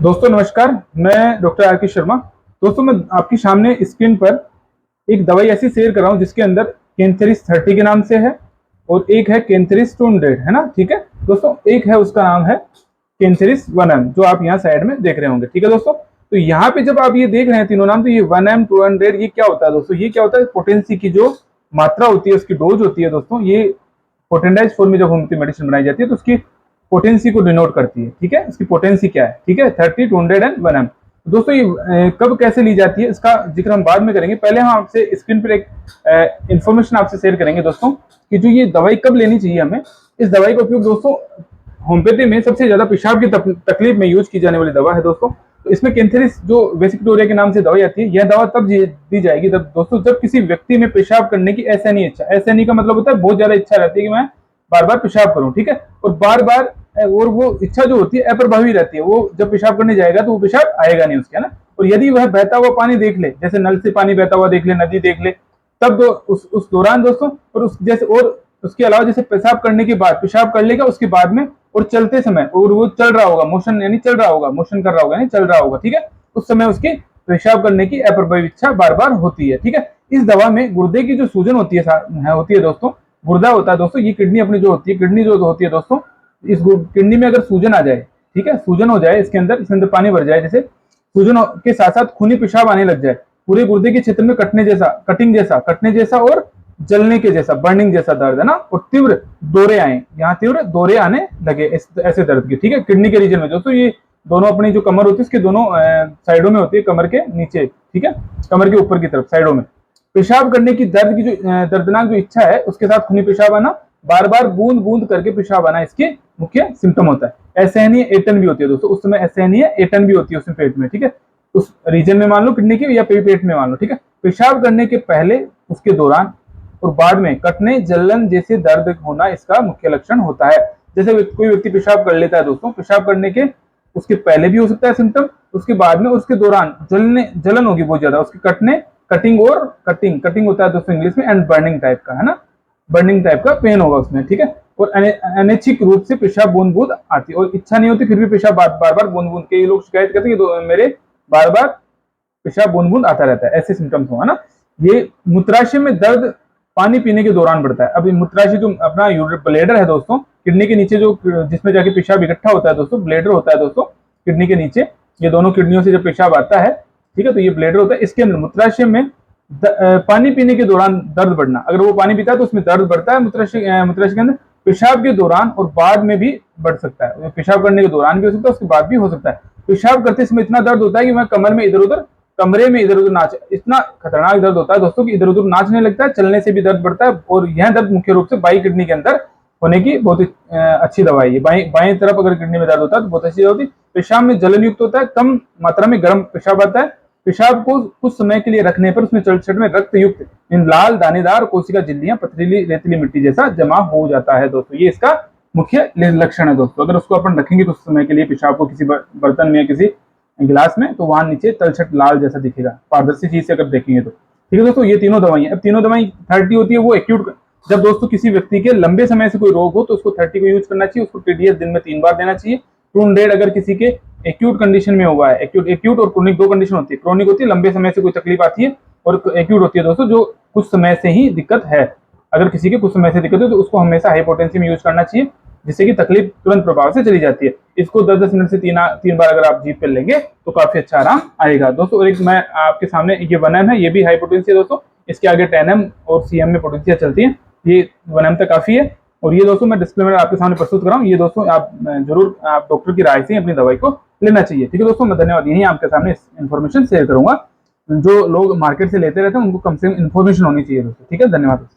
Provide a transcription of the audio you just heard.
दोस्तों नमस्कार, मैं डॉक्टर आर के शर्मा। दोस्तों मैं आपके सामने स्क्रीन पर एक दवाई ऐसी शेयर कर रहा हूँ जिसके अंदर केंथेरिस 30 के नाम से है और एक है केंथेरिस 200, है ना। ठीक है दोस्तों, एक है उसका नाम है केंथेरिस 1M जो आप यहाँ साइड में देख रहे होंगे। ठीक है दोस्तों, तो यहाँ पे जब आप ये देख रहे हैं तीनों नाम, तो ये 1M 200 ये क्या होता है दोस्तों? ये क्या होता है? पोटेंसी की जो मात्रा होती है, उसकी डोज होती है दोस्तों, ये पोटेंडाइज फॉर्म में जब होम्योपैथी मेडिसिन बनाई जाती है तो उसकी पोटेंसी को डिनोट करती है। ठीक है, इसकी पोटेंसी क्या है? ठीक है, 30, 200 एंड 1M। दोस्तों ये कब कैसे ली जाती है इसका जिक्र हम बाद में करेंगे। पहले हम आपसे स्क्रीन पर एक इंफॉर्मेशन आपसे शेयर करेंगे दोस्तों कि जो ये दवाई कब लेनी चाहिए हमें। इस दवाई का उपयोग दोस्तों होम्योपैथी में सबसे ज्यादा पेशाब की तकलीफ में यूज की जाने वाली दवा है दोस्तों। तो इसमें केंथेरिस जो वेसिक्टोरिया के नाम से दवाई आती है, यह दवा तब दी जाएगी तब दोस्तों जब किसी व्यक्ति में पेशाब करने की असहनीय इच्छा, असहनीय का मतलब होता है बहुत ज्यादा इच्छा रहती है कि मैं बार बार पेशाब करूं। ठीक है, और बार बार और वो इच्छा जो होती है अप्रभावी रहती है, वो जब पेशाब करने जाएगा तो वो पेशाब आएगा नहीं उसके, है ना। और यदि वह बहता हुआ पानी देख ले, जैसे नल से पानी बहता हुआ देख ले, नदी देख ले, तब उस दौरान दोस्तों, और उस जैसे और उसके अलावा जैसे पेशाब करने के बाद पेशाब कर लेगा उसके बाद में और चलते समय, और वो चल रहा होगा, मोशन यानी चल रहा होगा, मोशन कर रहा होगा यानी चल रहा होगा। ठीक है, उस समय उसकी पेशाब करने की अप्रभावी इच्छा बार बार होती है। ठीक है, इस दवा में गुर्दे की जो सूजन होती है दोस्तों, गुर्दा होता है दोस्तों, ये किडनी अपनी जो होती है, किडनी जो होती है दोस्तों, इस किडनी में अगर सूजन आ जाए, ठीक है, सूजन हो जाए, इसके अंदर पानी भर जाए, जैसे सूजन के साथ साथ खूनी पेशाब आने लग जाए, पूरे गुर्दे के क्षेत्र में कटने जैसा और जलने के जैसा, बर्निंग जैसा दर्द, है ना, और तीव्र दौरे आए, यहाँ तीव्र दौरे आने लगे ऐसे दर्द के। ठीक है, किडनी के रीजन में दोस्तों, ये दोनों अपनी जो कमर होती है उसके दोनों साइडों में होती है, कमर के नीचे, ठीक है, कमर के ऊपर की तरफ साइडों में पेशाब करने की दर्द की जो दर्दनाक जो इच्छा है, उसके साथ खूनी पेशाब आना, बार बार बूंद बूंद करके पेशाब आना इसके मुख्य सिम्टम होता है। असहनीय एटन भी होती है दोस्तों, उस समय असहनीय एटन भी होती है उसमें पेट में। ठीक है, उस रीजन में मान लो किडनी के या पेट में मान लो। ठीक है, पेशाब करने के पहले, उसके दौरान और बाद में कटने जलन जैसे दर्द होना इसका मुख्य लक्षण होता है। जैसे कोई व्यक्ति पेशाब कर लेता है दोस्तों, पेशाब करने के उसके पहले भी हो सकता है सिम्टम, उसके बाद में, उसके दौरान जलन होगी बहुत ज्यादा, उसके कटिंग होता है दोस्तों इंग्लिश में, एंड बर्निंग टाइप का, है ना, बर्निंग टाइप का पेन होगा उसमें। ठीक है, और अनैच्छिक रूप से पेशाब बूंद बूंद आती है, और इच्छा नहीं होती फिर भी पेशाब बार बार बूंद बूंद के, ये लोग शिकायत करते हैं कि मेरे बार बार पेशाब बूंद बूंद आता रहता है, ऐसे सिम्टम्स हो, है ना। ये मूत्राशय में दर्द पानी पीने के दौरान बढ़ता है। अब मूत्राशय जो अपना ब्लेडर है दोस्तों, किडनी के नीचे जो जिसमें जाके पेशाब इकट्ठा होता है दोस्तों, ब्लेडर होता है दोस्तों किडनी के नीचे, ये दोनों किडनियों से जब पेशाब आता है, ठीक है, तो ये ब्लेडर होता है, इसके अंदर मूत्राशय में पानी पीने के दौरान दर्द बढ़ना, अगर वो पानी पीता है तो उसमें दर्द बढ़ता है मूत्राशय के अंदर, पेशाब के दौरान और बाद में भी बढ़ सकता है, पेशाब करने के दौरान भी हो सकता है, उसके बाद भी हो सकता है। पेशाब करते समय इतना दर्द होता है कि मैं कमरे में इधर उधर नाच, इतना खतरनाक दर्द होता है दोस्तों कि इधर उधर नाचने लगता है, चलने से भी दर्द बढ़ता है, और यह दर्द मुख्य रूप से बाई किडनी के अंदर होने की बहुत ही अच्छी दवाई है। बाएं तरफ अगर किडनी में दर्द होता है तो बहुत अच्छी होती है। पेशाब में जलन युक्त होता है, कम मात्रा में गर्म पेशाब आता है, पेशाब को कुछ समय के लिए रखने पर उसमें चलचट में रक्त युक्त इन लाल दानेदार कोशिका झिल्लियां पथरीली रेतीली मिट्टी जैसा जमा हो जाता है दोस्तों। ये इसका मुख्य लक्षण है दोस्तों। अगर उसको अपन रखेंगे कुछ समय के लिए पेशाब को किसी बर्तन में या किसी गिलास में, तो वहां नीचे तलछट लाल जैसा दिखेगा, पारदर्शी चीज से अगर देखेंगे तो। ठीक है दोस्तों, ये तीनों दवाई। अब तीनों दवाई 30 होती है, वो एक्यूट, जब दोस्तों किसी व्यक्ति के लंबे समय से कोई रोग हो तो उसको 30 को यूज करना चाहिए, उसको टीडीएस दिन में 3 बार देना चाहिए। 200 अगर किसी के एक्यूट कंडीशन में हुआ है, एक्यूट और क्रोनिक दो कंडीशन होती है। क्रोनिक होती है लंबे समय से कोई तकलीफ आती है, और एक्यूट होती है दोस्तों जो कुछ समय से ही दिक्कत है। अगर किसी के कुछ समय से दिक्कत है तो उसको हमेशा हाई पोटेंसी में यूज करना चाहिए, जिससे कि तकलीफ तुरंत प्रभाव से चली जाती है। इसको 10-10 मिनट से 3 बार अगर आप जीप पे लेंगे तो काफी अच्छा आराम आएगा दोस्तों। और एक मैं आपके सामने ये 1M है, ये भी हाई पोटेंसी है दोस्तों, इसके आगे 10M और CM में पोटेंशियल चलती है, ये 1M तक काफी है। और ये दोस्तों मैं डिस्क्लेमर आपके सामने प्रस्तुत कर रहा हूँ, ये दोस्तों आप जरूर आप डॉक्टर की राय से अपनी दवाई को लेना चाहिए। ठीक है दोस्तों, मैं धन्यवाद, यही आपके सामने इन्फॉर्मेशन शेयर करूंगा। जो लोग मार्केट से लेते रहते हैं उनको कम से कम इन्फॉर्मेशन होनी चाहिए दोस्तों। ठीक है, धन्यवाद।